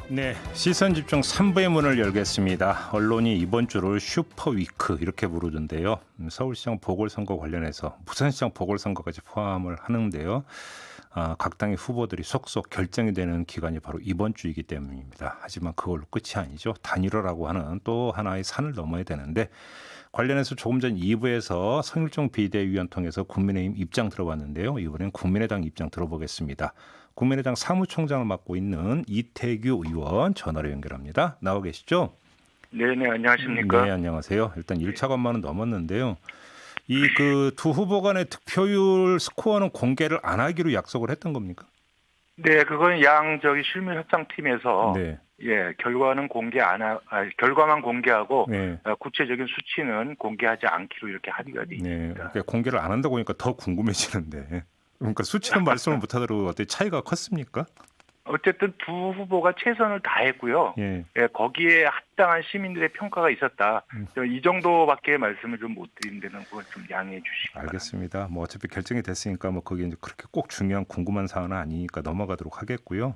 네, 시선 집중 3부의 문을 열겠습니다. 언론이 이번 주를 슈퍼위크 이렇게 부르던데요. 서울시장 보궐선거 관련해서 부산시장 보궐선거까지 포함을 하는데요. 각 당의 후보들이 속속 결정이 되는 기간이 바로 이번 주이기 때문입니다. 하지만 그걸로 끝이 아니죠. 단일화라고 하는 또 하나의 산을 넘어야 되는데 관련해서 조금 전 2부에서 성일종 비대위원 통해서 국민의힘 입장 들어봤는데요. 이번엔 국민의당 입장 들어보겠습니다. 국민의당 사무총장을 맡고 있는 이태규 의원 전화로 연결합니다. 나와 계시죠? 네네, 안녕하십니까? 네, 안녕하세요. 일단 1차 관만은 넘었는데요. 이 두 후보 간의 득표율 스코어는 공개를 안 하기로 약속을 했던 겁니까? 네, 그건 실무 협상팀에서 네. 결과는 결과만 공개하고 네. 구체적인 수치는 공개하지 않기로 이렇게 합의가 돼 네. 있습니다. 그러니까 공개를 안 한다고 하니까 더 궁금해지는데. 그러니까 수치는 말씀을 못 하더라도 어떻게 차이가 컸습니까? 어쨌든 두 후보가 최선을 다했고요. 예. 거기에 합당한 시민들의 평가가 있었다. 이 정도밖에 말씀을 좀 못 드린 데는 그건 좀 양해해 주시기 바랍니다. 알겠습니다. 뭐 어차피 결정이 됐으니까 뭐 그게 이제 그렇게 꼭 중요한 궁금한 사안은 아니니까 넘어가도록 하겠고요.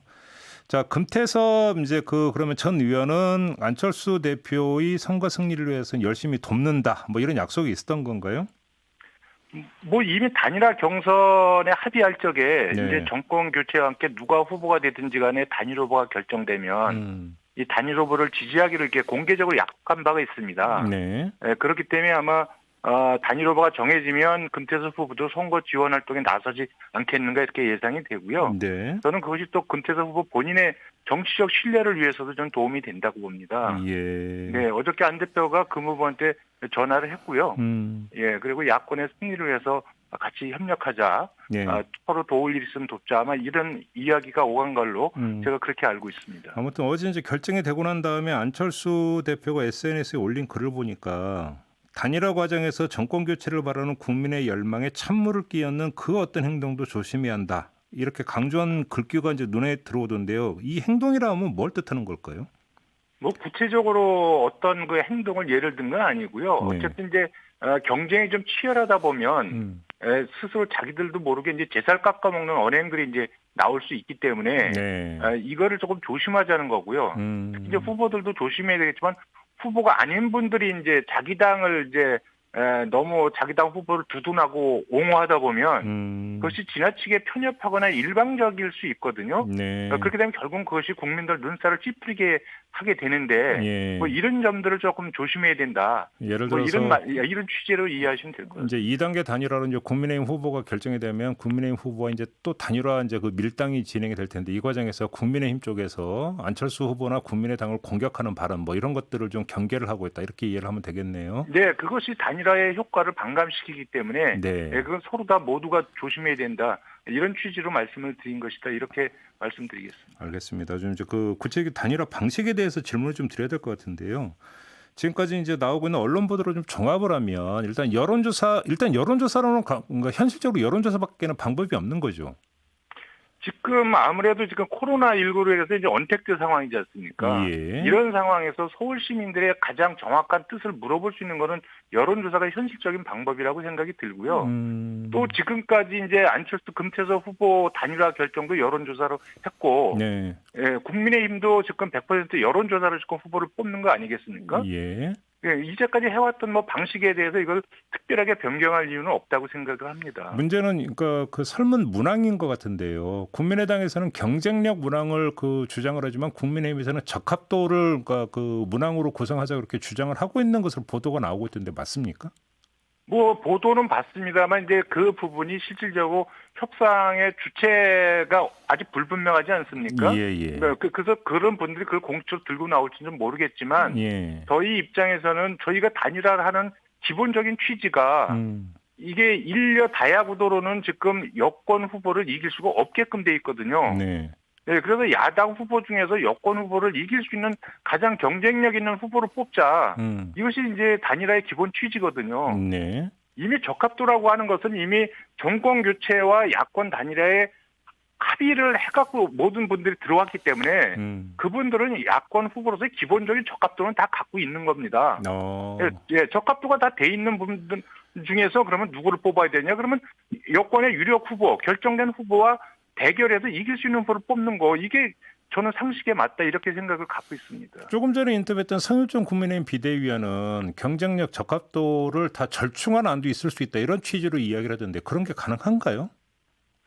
자, 금태섭 이제 그러면 전 의원은 안철수 대표의 선거 승리를 위해서 열심히 돕는다. 뭐 이런 약속이 있었던 건가요? 뭐 이미 단일화 경선에 합의할 적에 네. 이제 정권 교체와 함께 누가 후보가 되든지 간에 단일 후보가 결정되면 이 단일 후보를 지지하기로 이렇게 공개적으로 약속한 바가 있습니다. 네. 그렇기 때문에 아마 단일 후보가 정해지면 금태섭 후보도 선거 지원 활동에 나서지 않겠는가 이렇게 예상이 되고요. 네. 저는 그것이 또 금태섭 후보 본인의 정치적 신뢰를 위해서도 좀 도움이 된다고 봅니다. 예. 네, 어저께 안 대표가 금 후보한테 전화를 했고요. 그리고 야권의 승리를 위해서 같이 협력하자. 예. 서로 도울 일 있으면 돕자. 아마 이런 이야기가 오간 걸로 제가 그렇게 알고 있습니다. 아무튼 어제 이제 결정이 되고 난 다음에 안철수 대표가 SNS에 올린 글을 보니까 단일화 과정에서 정권 교체를 바라는 국민의 열망에 찬물을 끼얹는 그 어떤 행동도 조심해야 한다. 이렇게 강조한 글귀가 이제 눈에 들어오던데요. 이 행동이라 하면 뭘 뜻하는 걸까요? 뭐 구체적으로 어떤 그 행동을 예를 든 건 아니고요. 네. 어쨌든 이제 경쟁이 좀 치열하다 보면 스스로 자기들도 모르게 이제 제살 깎아먹는 언행들이 이제 나올 수 있기 때문에 네. 이거를 조금 조심하자는 거고요. 이제 후보들도 조심해야 되겠지만 후보가 아닌 분들이 이제 자기 당을 이제 너무 자기 당 후보를 두둔하고 옹호하다 보면 그것이 지나치게 편협하거나 일방적일 수 있거든요. 네. 그렇게 되면 결국 그것이 국민들 눈살을 찌푸리게 하게 되는데 예. 뭐 이런 점들을 조금 조심해야 된다. 예를 뭐 들어서 이런 취지로 이해하시면 될 것 같아요. 이제 2단계 단일화로 이제 국민의힘 후보가 결정이 되면 국민의힘 후보와 이제 또 단일화 이제 그 밀당이 진행이 될 텐데 이 과정에서 국민의힘 쪽에서 안철수 후보나 국민의당을 공격하는 발언 뭐 이런 것들을 좀 경계를 하고 있다 이렇게 이해를 하면 되겠네요. 네, 그것이 단일화의 효과를 반감시키기 때문에 네. 그건 서로 다 모두가 조심해야 된다. 이런 취지로 말씀을 드린 것이다. 이렇게 말씀드리겠습니다. 알겠습니다. 좀 이제 그 구체적인 단일화 방식에 대해서 질문을 좀 드려야 될 것 같은데요. 지금까지 이제 나오고 있는 언론 보도를 좀 종합을 하면 일단 여론조사로는 그러니까 현실적으로 여론조사밖에는 방법이 없는 거죠. 지금 아무래도 지금 코로나19로 해서 이제 언택트 상황이지 않습니까? 예. 이런 상황에서 서울 시민들의 가장 정확한 뜻을 물어볼 수 있는 거는 여론조사가 현실적인 방법이라고 생각이 들고요. 또 지금까지 이제 안철수 금태섭 후보 단일화 결정도 여론조사로 했고, 네. 국민의힘도 지금 100% 여론조사로 지금 후보를 뽑는 거 아니겠습니까? 예. 이제까지 해왔던 뭐 방식에 대해서 이걸 특별하게 변경할 이유는 없다고 생각을 합니다. 문제는 그러니까 그 설문 문항인 것 같은데요. 국민의당에서는 경쟁력 문항을 주장을 하지만 국민의힘에서는 적합도를 그러니까 그 문항으로 구성하자 그렇게 주장을 하고 있는 것으로 보도가 나오고 있던데 맞습니까? 뭐 보도는 봤습니다만 이제 그 부분이 실질적으로 협상의 주체가 아직 불분명하지 않습니까? 예. 그래서 그런 분들이 그걸 공식적으로 들고 나올지는 모르겠지만 예. 저희 입장에서는 저희가 단일화를 하는 기본적인 취지가 이게 일려 다야 구도로는 지금 여권 후보를 이길 수가 없게끔 돼 있거든요. 네. 네, 그래서 야당 후보 중에서 여권 후보를 이길 수 있는 가장 경쟁력 있는 후보를 뽑자. 이것이 이제 단일화의 기본 취지거든요. 네. 이미 적합도라고 하는 것은 이미 정권 교체와 야권 단일화에 합의를 해갖고 모든 분들이 들어왔기 때문에 그분들은 야권 후보로서의 기본적인 적합도는 다 갖고 있는 겁니다. 적합도가 다 돼 있는 분들 중에서 그러면 누구를 뽑아야 되냐? 그러면 여권의 유력 후보, 결정된 후보와 대결해서 이길 수 있는 후보를 뽑는 거, 이게 저는 상식에 맞다 이렇게 생각을 갖고 있습니다. 조금 전에 인터뷰했던 성일종 국민의힘 비대위원은 경쟁력 적합도를 다 절충한 안도 있을 수 있다 이런 취지로 이야기를 하던데 그런 게 가능한가요?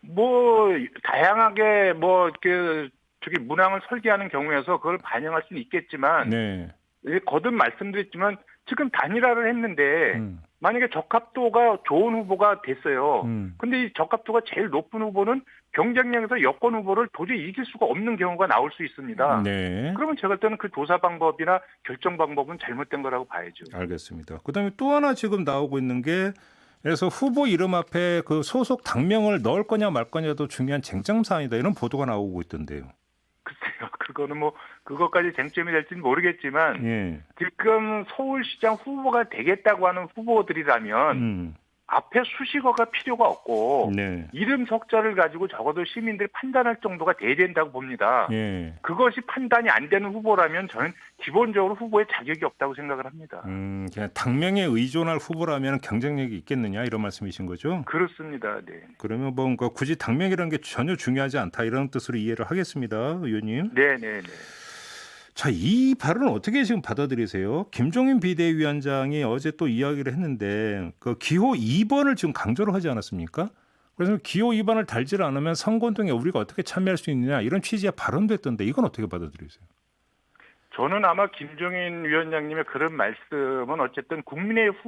뭐 다양하게 저기 문항을 설계하는 경우에서 그걸 반영할 수는 있겠지만 네. 거듭 말씀드렸지만 지금 단일화를 했는데 만약에 적합도가 좋은 후보가 됐어요. 근데 이 적합도가 제일 높은 후보는 경쟁력에서 여권 후보를 도저히 이길 수가 없는 경우가 나올 수 있습니다. 네. 그러면 제가 볼 때는 그 조사 방법이나 결정 방법은 잘못된 거라고 봐야죠. 알겠습니다. 그다음에 또 하나 지금 나오고 있는 게 그래서 후보 이름 앞에 그 소속 당명을 넣을 거냐 말 거냐도 중요한 쟁점 사안이다 이런 보도가 나오고 있던데요. 글쎄요, 그거는 그것까지 쟁점이 될지는 모르겠지만 예. 지금 서울시장 후보가 되겠다고 하는 후보들이라면 앞에 수식어가 필요가 없고 네. 이름 석자를 가지고 적어도 시민들이 판단할 정도가 돼야 된다고 봅니다. 예. 그것이 판단이 안 되는 후보라면 저는 기본적으로 후보에 자격이 없다고 생각을 합니다. 그냥 당명에 의존할 후보라면 경쟁력이 있겠느냐 이런 말씀이신 거죠? 그렇습니다. 네. 그러면 뭔가 굳이 당명이라는 게 전혀 중요하지 않다 이런 뜻으로 이해를 하겠습니다, 의원님. 네. 자, 이 발언을 어떻게 지금 받아들이세요? 김종인 비대위원장이 어제 또 이야기를 했는데 그 기호 2번을 지금 강조를 하지 않았습니까? 그래서 기호 2번을 달지 않으면 선거운동에 우리가 어떻게 참여할 수 있느냐 이런 취지의 발언도 했던데 이건 어떻게 받아들이세요? 저는 아마 김종인 위원장님의 그런 말씀은 어쨌든 국민의힘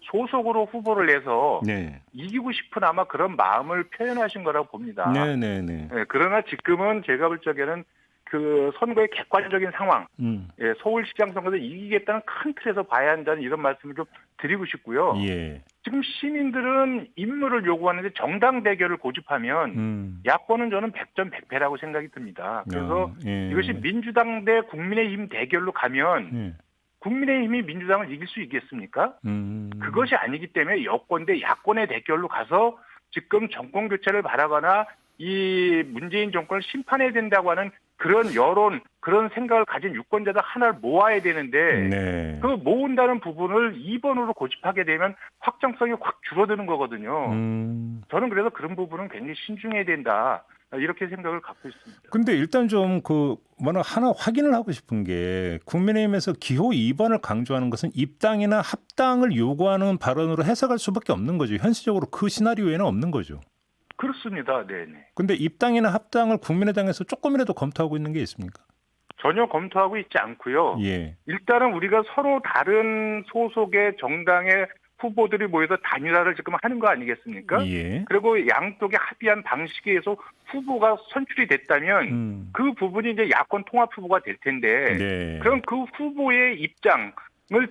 소속으로 후보를 내서 네. 이기고 싶은 아마 그런 마음을 표현하신 거라고 봅니다. 네. 그러나 지금은 제가 볼 적에는 그 선거의 객관적인 상황, 서울시장 선거에서 이기겠다는 큰 틀에서 봐야 한다는 이런 말씀을 좀 드리고 싶고요. 예. 지금 시민들은 인물을 요구하는데 정당 대결을 고집하면 야권은 저는 100점 100패라고 생각이 듭니다. 그래서 이것이 민주당 대 국민의힘 대결로 가면 국민의힘이 민주당을 이길 수 있겠습니까? 그것이 아니기 때문에 여권 대 야권의 대결로 가서 지금 정권 교체를 바라거나 이 문재인 정권을 심판해야 된다고 하는 그런 여론, 그런 생각을 가진 유권자들 하나를 모아야 되는데 그 모은다는 부분을 2번으로 고집하게 되면 확정성이 확 줄어드는 거거든요. 저는 그래서 그런 부분은 굉장히 신중해야 된다. 이렇게 생각을 갖고 있습니다. 근데 일단 좀 하나 확인을 하고 싶은 게 국민의힘에서 기호 2번을 강조하는 것은 입당이나 합당을 요구하는 발언으로 해석할 수밖에 없는 거죠. 현실적으로 그 시나리오에는 없는 거죠. 그렇습니다. 네네. 근데 입당이나 합당을 국민의당에서 조금이라도 검토하고 있는 게 있습니까? 전혀 검토하고 있지 않고요. 예. 일단은 우리가 서로 다른 소속의 정당의 후보들이 모여서 단일화를 지금 하는 거 아니겠습니까? 예. 그리고 양쪽에 합의한 방식에 의해서 후보가 선출이 됐다면 그 부분이 이제 야권 통합 후보가 될 텐데 네. 그럼 그 후보의 입장을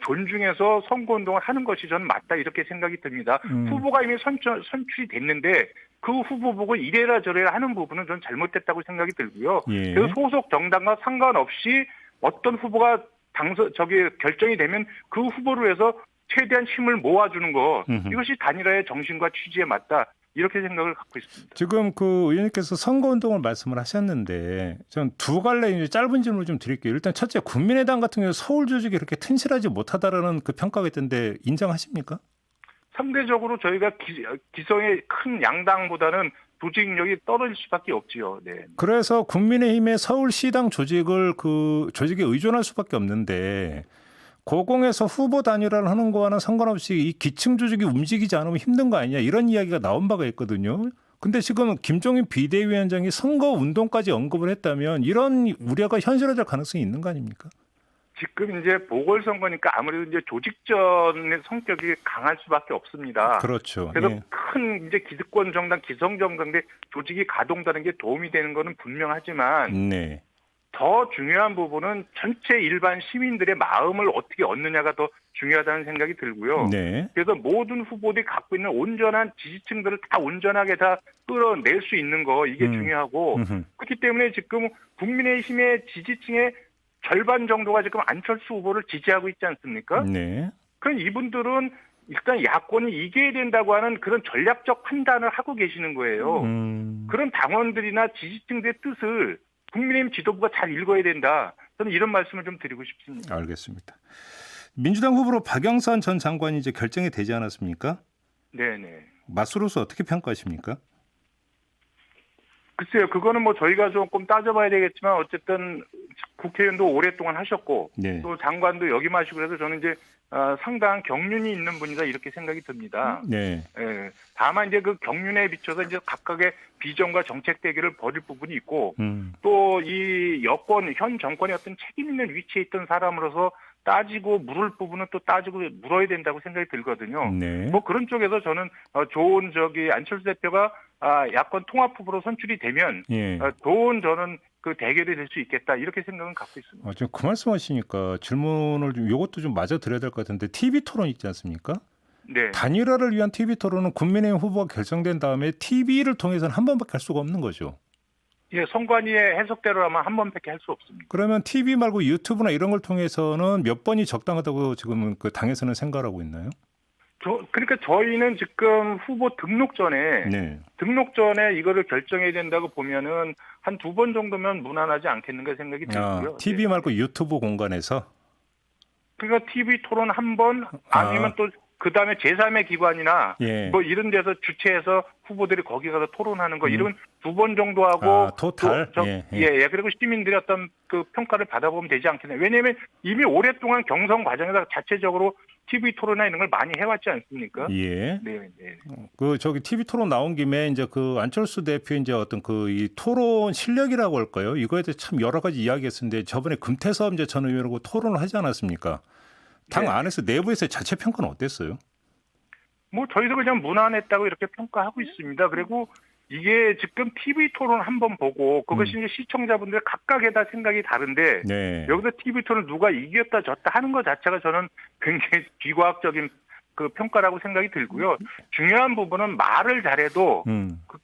존중해서 선거운동을 하는 것이 저는 맞다 이렇게 생각이 듭니다. 후보가 이미 선출이 됐는데 그 후보 보고 이래라 저래라 하는 부분은 저는 잘못됐다고 생각이 들고요. 예. 그래서 소속 정당과 상관없이 어떤 후보가 결정이 되면 그 후보로 해서 최대한 힘을 모아주는 것 이것이 단일화의 정신과 취지에 맞다 이렇게 생각을 갖고 있습니다. 지금 그 의원님께서 선거운동을 말씀을 하셨는데 전 두 갈래 이제 짧은 질문을 좀 드릴게요. 일단 첫째 국민의당 같은 경우 서울 조직이 이렇게 튼실하지 못하다라는 그 평가가 있던데 인정하십니까? 상대적으로 저희가 기성의 큰 양당보다는 조직력이 떨어질 수밖에 없지요. 네. 그래서 국민의힘의 서울시당 조직에 의존할 수밖에 없는데 고공에서 후보 단일화를 하는 거와는 상관없이 이 기층 조직이 움직이지 않으면 힘든 거 아니냐 이런 이야기가 나온 바가 있거든요. 근데 지금 김종인 비대위원장이 선거 운동까지 언급을 했다면 이런 우려가 현실화될 가능성이 있는 거 아닙니까? 지금 이제 보궐선거니까 아무래도 이제 조직전의 성격이 강할 수밖에 없습니다. 그렇죠. 그래서 큰 이제 기득권 정당, 기성 정당의 조직이 가동되는 게 도움이 되는 것은 분명하지만 네. 더 중요한 부분은 전체 일반 시민들의 마음을 어떻게 얻느냐가 더 중요하다는 생각이 들고요. 네. 그래서 모든 후보들이 갖고 있는 온전한 지지층들을 다 온전하게 다 끌어낼 수 있는 거 이게 중요하고 그렇기 때문에 지금 국민의힘의 지지층의 절반 정도가 지금 안철수 후보를 지지하고 있지 않습니까? 네. 그럼 이분들은 일단 야권이 이겨야 된다고 하는 그런 전략적 판단을 하고 계시는 거예요. 그런 당원들이나 지지층들의 뜻을 국민의힘 지도부가 잘 읽어야 된다. 저는 이런 말씀을 좀 드리고 싶습니다. 알겠습니다. 민주당 후보로 박영선 전 장관이 이제 결정이 되지 않았습니까? 네네. 맛으로서 어떻게 평가하십니까? 글쎄요, 그거는 뭐 저희가 조금 따져봐야 되겠지만 어쨌든 국회의원도 오랫동안 하셨고 네. 또 장관도 역임하시고 그래서 저는 이제 상당한 경륜이 있는 분이다 이렇게 생각이 듭니다. 네. 예, 다만 이제 그 경륜에 비춰서 이제 각각의 비전과 정책 대결을 벌일 부분이 있고 또 이 여권 현 정권의 어떤 책임 있는 위치에 있던 사람으로서 따지고 물을 부분은 또 따지고 물어야 된다고 생각이 들거든요. 네. 뭐 그런 쪽에서 저는 좋은 안철수 대표가 야권 통합 후보로 선출이 되면 예. 좋은 저는 그 대결이 될 수 있겠다 이렇게 생각은 갖고 있습니다. 지금 그 말씀하시니까 질문을 좀 요것도 좀 맞아 드려야 될 것 같은데 TV 토론 있지 않습니까? 네. 단일화를 위한 TV 토론은 국민의힘 후보가 결정된 다음에 TV를 통해서는 한 번밖에 할 수가 없는 거죠. 예, 선관위의 해석대로라면 한 번밖에 할 수 없습니다. 그러면 TV 말고 유튜브나 이런 걸 통해서는 몇 번이 적당하다고 지금 그 당에서는 생각하고 있나요? 그러니까 저희는 지금 후보 등록 전에 네. 이거를 결정해야 된다고 보면은 한 2번 정도면 무난하지 않겠는가 생각이 들고요. TV 말고 유튜브 공간에서 그러니까 TV 토론 한 번 아니면 또 그다음에 제3의 기관이나 예. 뭐 이런 데서 주최해서 후보들이 거기 가서 토론하는 거 이런 2번 정도 하고 토탈 예. 그리고 시민들이 어떤 그 평가를 받아보면 되지 않겠냐. 왜냐하면 이미 오랫동안 경선 과정에서 자체적으로 TV 토론이나 이런 걸 많이 해왔지 않습니까? 예. 네. 그 저기 TV 토론 나온 김에 이제 그 안철수 대표 이제 어떤 그 이 토론 실력이라고 할까요? 이거에 대해 참 여러 가지 이야기했었는데 저번에 금태섭 이제 전 의원하고 토론을 하지 않았습니까? 당 안에서 내부에서의 자체 평가는 어땠어요? 뭐 저희도 그냥 무난했다고 이렇게 평가하고 있습니다. 그리고 이게 지금 TV 토론 한번 보고 그것이 이제 시청자분들 각각에다 생각이 다른데 네. 여기서 TV 토론 누가 이겼다 졌다 하는 것 자체가 저는 굉장히 비과학적인 그 평가라고 생각이 들고요. 중요한 부분은 말을 잘해도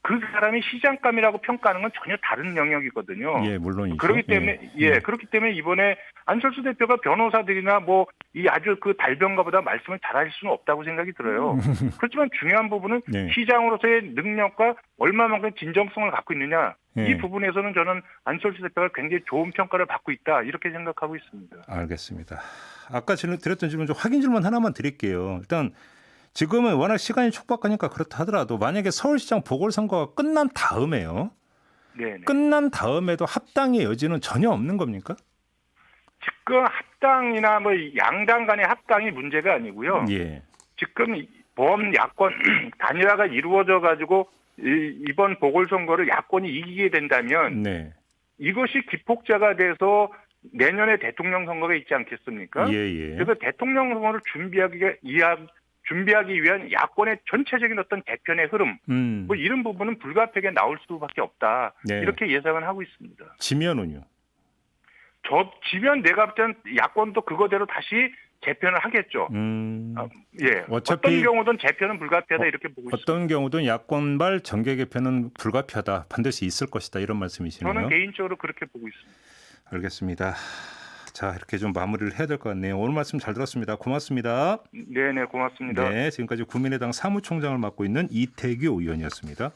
그 사람이 시장감이라고 평가하는 건 전혀 다른 영역이거든요. 예, 물론이죠. 그렇기 때문에 그렇기 때문에 이번에 안철수 대표가 변호사들이나 뭐 이 아주 그 달변가보다 말씀을 잘할 수는 없다고 생각이 들어요. 그렇지만 중요한 부분은 시장으로서의 능력과 얼마만큼 진정성을 갖고 있느냐 이 부분에서는 저는 안철수 대표가 굉장히 좋은 평가를 받고 있다 이렇게 생각하고 있습니다. 알겠습니다. 아까 드렸던 질문 좀 확인 질문 하나만 드릴게요. 일단 지금은 워낙 시간이 촉박하니까 그렇다 하더라도 만약에 서울시장 보궐선거가 끝난 다음에요. 네네. 끝난 다음에도 합당의 여지는 전혀 없는 겁니까? 지금 합당이나 뭐 양당 간의 합당이 문제가 아니고요. 예. 지금 범야권 단일화가 이루어져 가지고 이번 보궐선거를 야권이 이기게 된다면 이것이 기폭제가 돼서 내년에 대통령 선거가 있지 않겠습니까? 예. 그래서 대통령 선거를 준비하기 위한 야권의 전체적인 어떤 개편의 흐름, 뭐 이런 부분은 불가피하게 나올 수밖에 없다. 이렇게 예상을 하고 있습니다. 지면은요? 지면 내가 볼 때는 야권도 그거대로 다시 재편을 하겠죠. 어떤 경우든 재편은 불가피하다 이렇게 보고 있습니다. 어떤 경우든 야권발 정계 개편은 불가피하다. 반드시 있을 것이다. 이런 말씀이시네요. 저는 개인적으로 그렇게 보고 있습니다. 알겠습니다. 자, 이렇게 좀 마무리를 해야 될 것 같네요. 오늘 말씀 잘 들었습니다. 고맙습니다. 네네, 고맙습니다. 네, 지금까지 국민의당 사무총장을 맡고 있는 이태규 의원이었습니다.